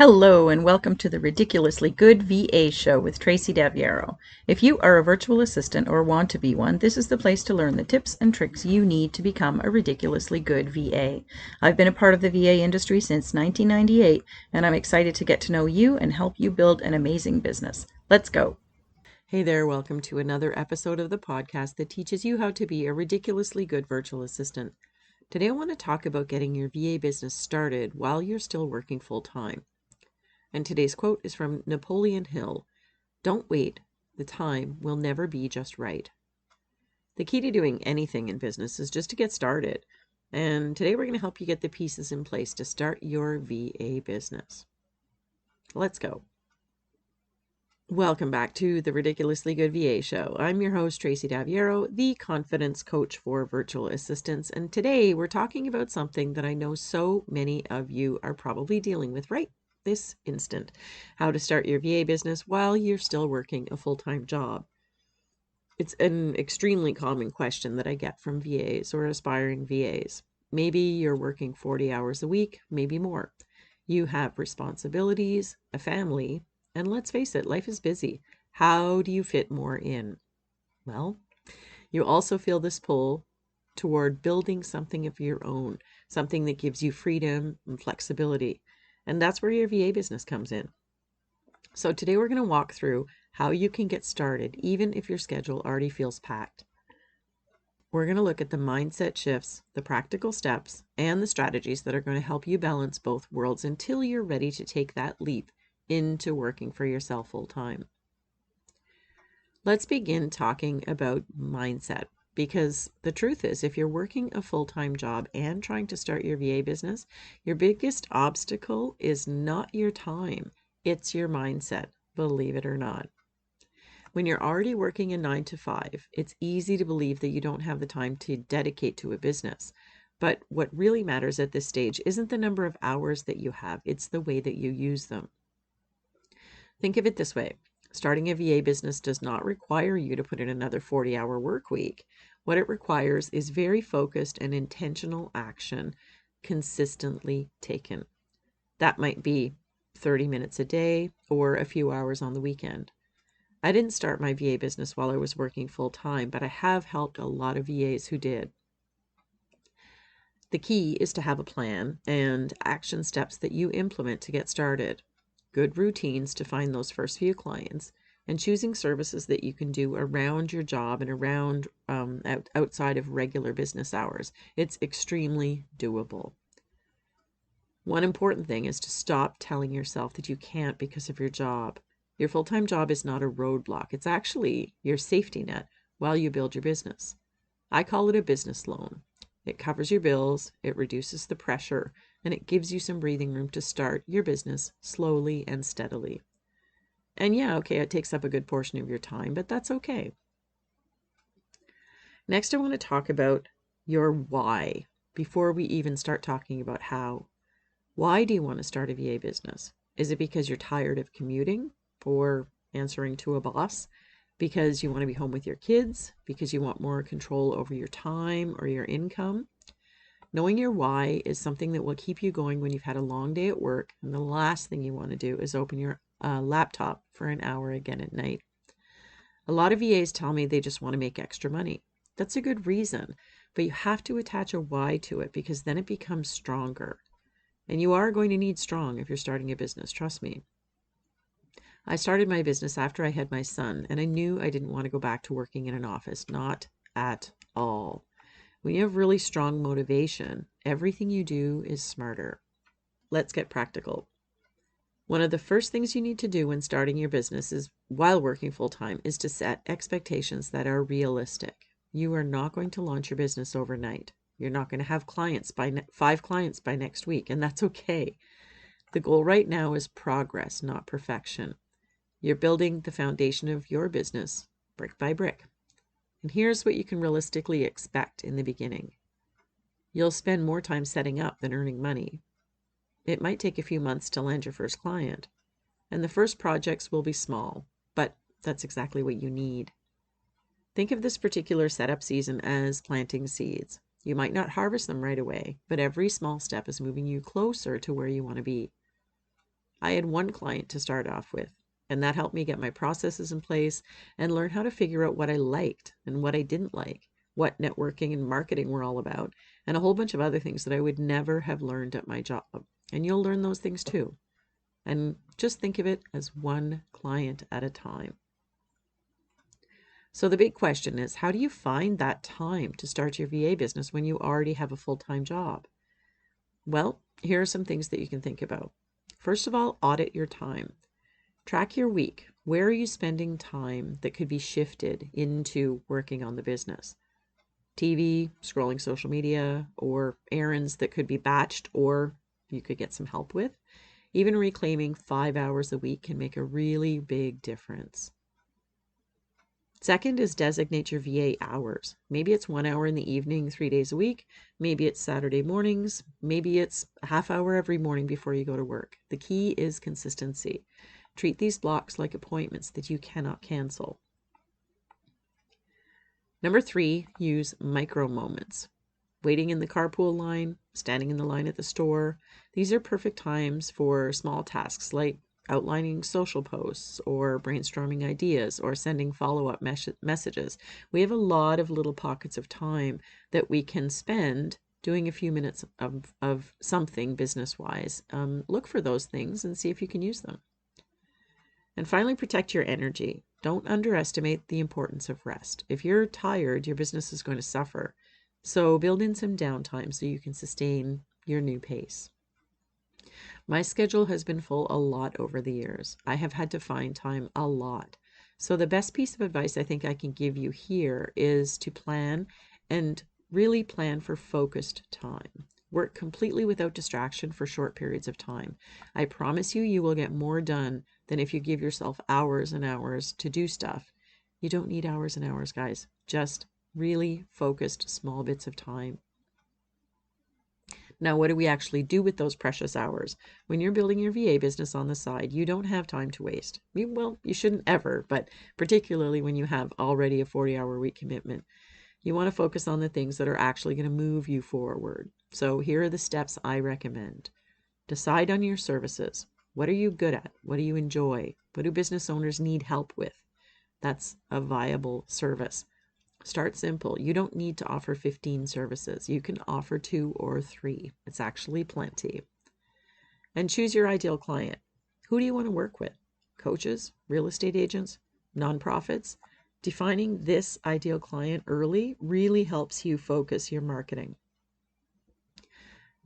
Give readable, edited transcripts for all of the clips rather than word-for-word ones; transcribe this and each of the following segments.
Hello and welcome to the Ridiculously Good VA Show with Tracy Daviero. If you are a virtual assistant or want to be one, this is the place to learn the tips and tricks you need to become a ridiculously good VA. I've been a part of the VA industry since 1998, and I'm excited to get to know you and help you build an amazing business. Let's go. Hey there, welcome to another episode of the podcast that teaches you how to be a ridiculously good virtual assistant. Today I want to talk about getting your VA business started while you're still working full-time. And today's quote is from Napoleon Hill. Don't wait. The time will never be just right. The key to doing anything in business is just to get started. And today we're going to help you get the pieces in place to start your VA business. Let's go. Welcome back to the Ridiculously Good VA Show. I'm your host, Tracy Daviero, the confidence coach for virtual assistants. And today we're talking about something that I know so many of you are probably dealing with right this instant. How to start your VA business while you're still working a full-time job. It's an extremely common question that I get from VAs or aspiring VAs. Maybe you're working 40 hours a week, maybe more. You have responsibilities, a family, and let's face it, life is busy. How do you fit more in? Well, you also feel this pull toward building something of your own, something that gives you freedom and flexibility. And that's where your VA business comes in. So today we're going to walk through how you can get started, even if your schedule already feels packed. We're going to look at the mindset shifts, the practical steps, and the strategies that are going to help you balance both worlds until you're ready to take that leap into working for yourself full time. Let's begin talking about mindset, because the truth is, if you're working a full-time job and trying to start your VA business, your biggest obstacle is not your time, it's your mindset, believe it or not. When you're already working a 9 to 5, it's easy to believe that you don't have the time to dedicate to a business. But what really matters at this stage isn't the number of hours that you have, it's the way that you use them. Think of it this way. Starting a VA business does not require you to put in another 40-hour work week. What it requires is very focused and intentional action consistently taken. That might be 30 minutes a day or a few hours on the weekend. I didn't start my VA business while I was working full time, but I have helped a lot of VAs who did. The key is to have a plan and action steps that you implement to get started. Good routines to find those first few clients, and choosing services that you can do around your job and around outside of regular business hours. It's extremely doable. One important thing is to stop telling yourself that you can't because of your job. Your full-time job is not a roadblock. It's actually your safety net while you build your business. I call it a business loan. It covers your bills, it reduces the pressure, and it gives you some breathing room to start your business slowly and steadily. And yeah, okay, it takes up a good portion of your time, but that's okay. Next, I want to talk about your why before we even start talking about how. Why do you want to start a VA business? Is it because you're tired of commuting or answering to a boss? Because you want to be home with your kids? Because you want more control over your time or your income? Knowing your why is something that will keep you going when you've had a long day at work, and the last thing you want to do is open your laptop for an hour again at night. A lot of VAs tell me they just want to make extra money. That's a good reason, but you have to attach a why to it, because then it becomes stronger. And you are going to need strong if you're starting a business, trust me. I started my business after I had my son, and I knew I didn't want to go back to working in an office, not at all. When you have really strong motivation, everything you do is smarter. Let's get practical. One of the first things you need to do when starting your business is, while working full-time, is to set expectations that are realistic. You are not going to launch your business overnight. You're not going to have 5 clients by next week, and that's okay. The goal right now is progress, not perfection. You're building the foundation of your business brick by brick. And here's what you can realistically expect in the beginning. You'll spend more time setting up than earning money. It might take a few months to land your first client, and the first projects will be small, but that's exactly what you need. Think of this particular setup season as planting seeds. You might not harvest them right away, but every small step is moving you closer to where you want to be. I had one client to start off with, and that helped me get my processes in place and learn how to figure out what I liked and what I didn't like, what networking and marketing were all about, and a whole bunch of other things that I would never have learned at my job. And you'll learn those things too. And just think of it as one client at a time. So the big question is, how do you find that time to start your VA business when you already have a full-time job? Well, here are some things that you can think about. First of all, audit your time. Track your week. Where are you spending time that could be shifted into working on the business? TV, scrolling social media, or errands that could be batched or you could get some help with. Even reclaiming 5 hours a week can make a really big difference. Second is designate your VA hours. Maybe it's 1 hour in the evening, 3 days a week. Maybe it's Saturday mornings. Maybe it's a half hour every morning before you go to work. The key is consistency. Treat these blocks like appointments that you cannot cancel. Number 3, use micro moments. Waiting in the carpool line, standing in the line at the store. These are perfect times for small tasks like outlining social posts or brainstorming ideas or sending follow-up messages. We have a lot of little pockets of time that we can spend doing a few minutes of something business-wise. Look for those things and see if you can use them. And finally, protect your energy. Don't underestimate the importance of rest. If you're tired, your business is going to suffer. So build in some downtime so you can sustain your new pace. My schedule has been full a lot over the years. I have had to find time a lot. So the best piece of advice I think I can give you here is to plan and really plan for focused time. Work completely without distraction for short periods of time. I promise you, you will get more done than if you give yourself hours and hours to do stuff. You don't need hours and hours, guys. Just really focused small bits of time. Now, what do we actually do with those precious hours? When you're building your VA business on the side, you don't have time to waste. Well, you shouldn't ever, but particularly when you have already a 40-hour week commitment. You want to focus on the things that are actually going to move you forward. So here are the steps I recommend. Decide on your services. What are you good at? What do you enjoy? What do business owners need help with? That's a viable service. Start simple. You don't need to offer 15 services. You can offer 2 or 3. It's actually plenty. And choose your ideal client. Who do you want to work with? Coaches, real estate agents, nonprofits? Defining this ideal client early really helps you focus your marketing.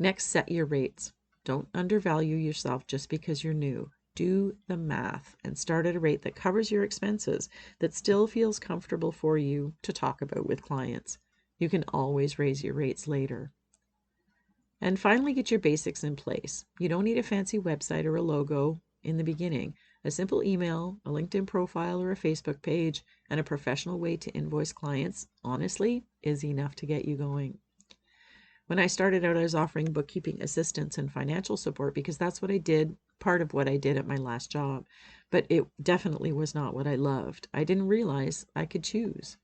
Next, set your rates. Don't undervalue yourself just because you're new. Do the math and start at a rate that covers your expenses, that still feels comfortable for you to talk about with clients. You can always raise your rates later. And finally, get your basics in place. You don't need a fancy website or a logo in the beginning. A simple email, a LinkedIn profile or a Facebook page, and a professional way to invoice clients, honestly, is enough to get you going. When I started out, I was offering bookkeeping assistance and financial support because that's what I did, part of what I did at my last job. But it definitely was not what I loved. I didn't realize I could choose.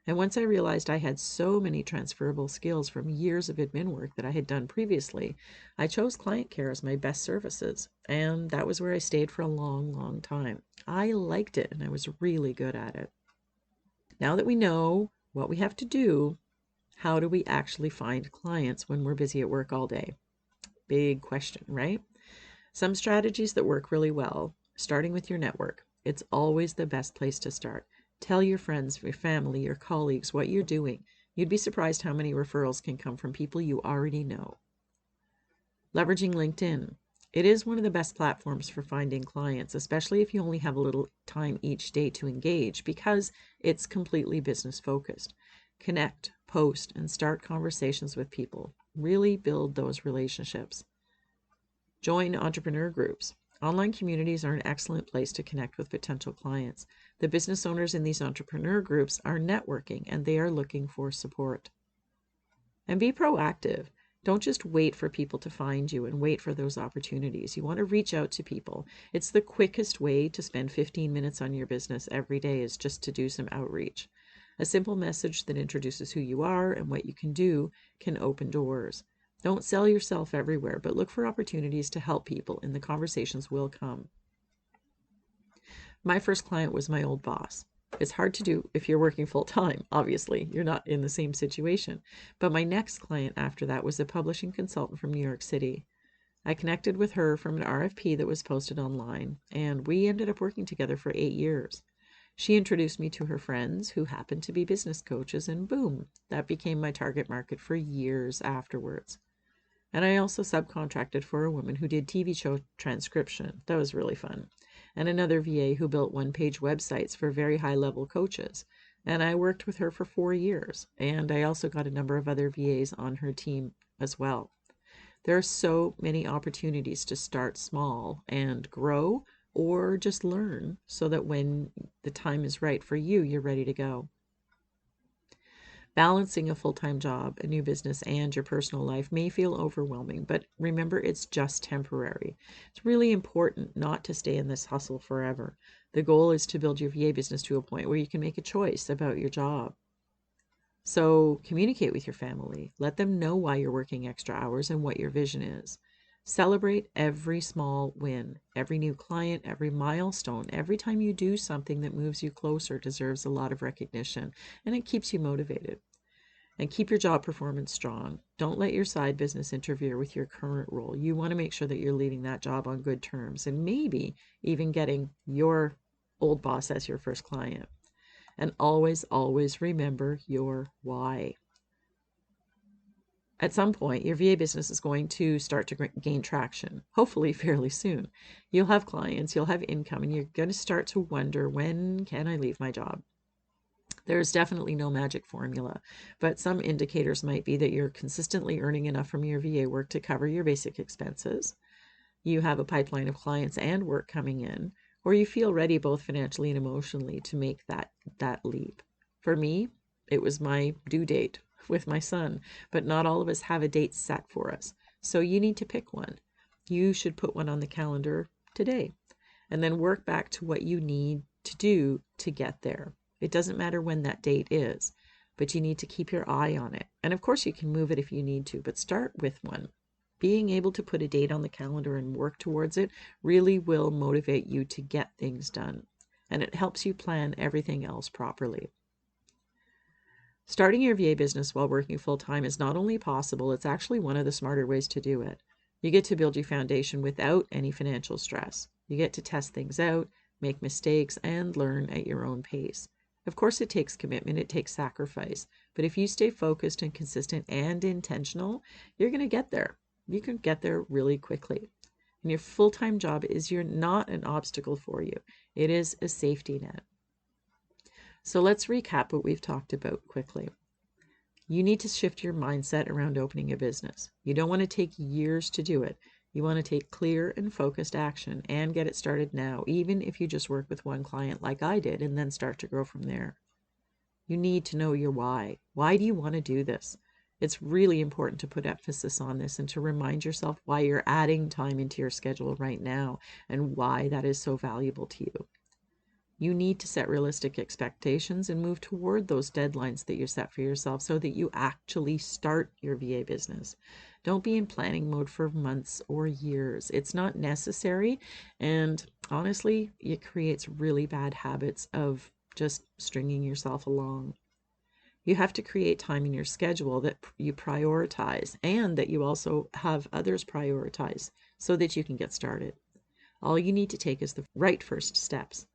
And once I realized I had so many transferable skills from years of admin work that I had done previously, I chose client care as my best services. And that was where I stayed for a long, long time. I liked it and I was really good at it. Now that we know what we have to do, how do we actually find clients when we're busy at work all day? Big question, right? Some strategies that work really well, starting with your network. It's always the best place to start. Tell your friends, your family, your colleagues what you're doing. You'd be surprised how many referrals can come from people you already know. Leveraging LinkedIn. It is one of the best platforms for finding clients, especially if you only have a little time each day to engage, because it's completely business focused. Connect, post, and start conversations with people. Really build those relationships. Join entrepreneur groups. Online communities are an excellent place to connect with potential clients. The business owners in these entrepreneur groups are networking and they are looking for support. And be proactive. Don't just wait for people to find you and wait for those opportunities. You want to reach out to people. It's the quickest way to spend 15 minutes on your business every day is just to do some outreach. A simple message that introduces who you are and what you can do can open doors. Don't sell yourself everywhere, but look for opportunities to help people, and the conversations will come. My first client was my old boss. It's hard to do if you're working full time. Obviously, you're not in the same situation. But my next client after that was a publishing consultant from New York City. I connected with her from an RFP that was posted online, and we ended up working together for 8 years. She introduced me to her friends who happened to be business coaches, and boom, that became my target market for years afterwards. And I also subcontracted for a woman who did TV show transcription. That was really fun. And another VA who built one-page websites for very high-level coaches. And I worked with her for 4 years. And I also got a number of other VAs on her team as well. There are so many opportunities to start small and grow, or just learn so that when the time is right for you, you're ready to go. Balancing a full-time job, a new business, and your personal life may feel overwhelming, but remember, it's just temporary. It's really important not to stay in this hustle forever. The goal is to build your VA business to a point where you can make a choice about your job. So communicate with your family. Let them know why you're working extra hours and what your vision is. Celebrate every small win, every new client, every milestone. Every time you do something that moves you closer deserves a lot of recognition, and it keeps you motivated. And keep your job performance strong. Don't let your side business interfere with your current role. You want to make sure that you're leaving that job on good terms, and maybe even getting your old boss as your first client. And always, always remember your why. At some point, your VA business is going to start to gain traction, hopefully fairly soon. You'll have clients, you'll have income, and you're going to start to wonder, when can I leave my job? There's definitely no magic formula, but some indicators might be that you're consistently earning enough from your VA work to cover your basic expenses. You have a pipeline of clients and work coming in, or you feel ready both financially and emotionally to make that leap. For me, it was my due date with my son, but not all of us have a date set for us. So you need to pick one. You should put one on the calendar today and then work back to what you need to do to get there. It doesn't matter when that date is, but you need to keep your eye on it. And of course, you can move it if you need to, but start with one. Being able to put a date on the calendar and work towards it really will motivate you to get things done. And it helps you plan everything else properly. Starting your VA business while working full-time is not only possible, it's actually one of the smarter ways to do it. You get to build your foundation without any financial stress. You get to test things out, make mistakes, and learn at your own pace. Of course, it takes commitment, it takes sacrifice, but if you stay focused and consistent and intentional, you're going to get there. You can get there really quickly. And your full-time job is not an obstacle for you. It is a safety net. So let's recap what we've talked about quickly. You need to shift your mindset around opening a business. You don't want to take years to do it. You want to take clear and focused action and get it started now, even if you just work with one client like I did and then start to grow from there. You need to know your why. Why do you want to do this? It's really important to put emphasis on this and to remind yourself why you're adding time into your schedule right now and why that is so valuable to you. You need to set realistic expectations and move toward those deadlines that you set for yourself so that you actually start your VA business. Don't be in planning mode for months or years. It's not necessary, and honestly, it creates really bad habits of just stringing yourself along. You have to create time in your schedule that you prioritize and that you also have others prioritize so that you can get started. All you need to take is the right first steps.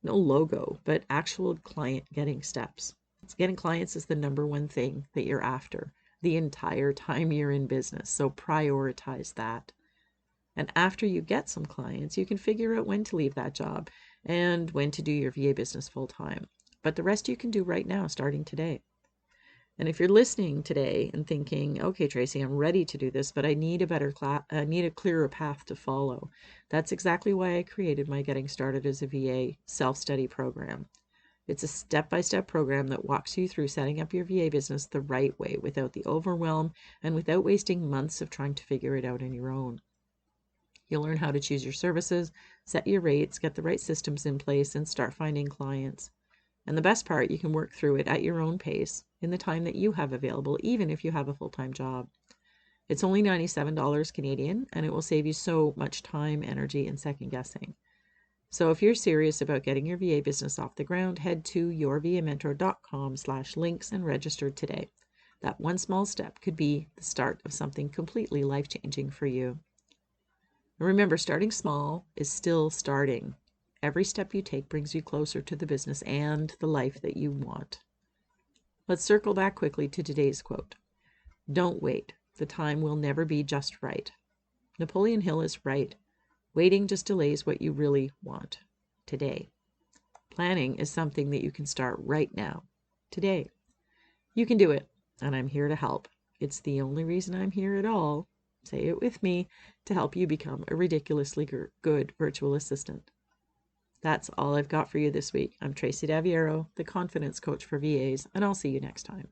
No logo, but actual client getting steps. Getting clients is the number one thing that you're after the entire time you're in business. So prioritize that. And after you get some clients, you can figure out when to leave that job and when to do your VA business full time. But the rest you can do right now, starting today. And if you're listening today and thinking, okay, Tracy, I'm ready to do this, but I need a clearer path to follow. That's exactly why I created my Getting Started as a VA self-study program. It's a step-by-step program that walks you through setting up your VA business the right way without the overwhelm and without wasting months of trying to figure it out on your own. You'll learn how to choose your services, set your rates, get the right systems in place, and start finding clients. And the best part, you can work through it at your own pace in the time that you have available, even if you have a full-time job. It's only $97 Canadian, and it will save you so much time, energy, and second guessing. So if you're serious about getting your VA business off the ground, head to yourvamentor.com/links and register today. That one small step could be the start of something completely life-changing for you. And remember, starting small is still starting. Every step you take brings you closer to the business and the life that you want. Let's circle back quickly to today's quote. Don't wait. The time will never be just right. Napoleon Hill is right. Waiting just delays what you really want today. Planning is something that you can start right now, today. You can do it, and I'm here to help. It's the only reason I'm here at all. Say it with me, to help you become a ridiculously good virtual assistant. That's all I've got for you this week. I'm Tracy Daviero, the Confidence Coach for VAs, and I'll see you next time.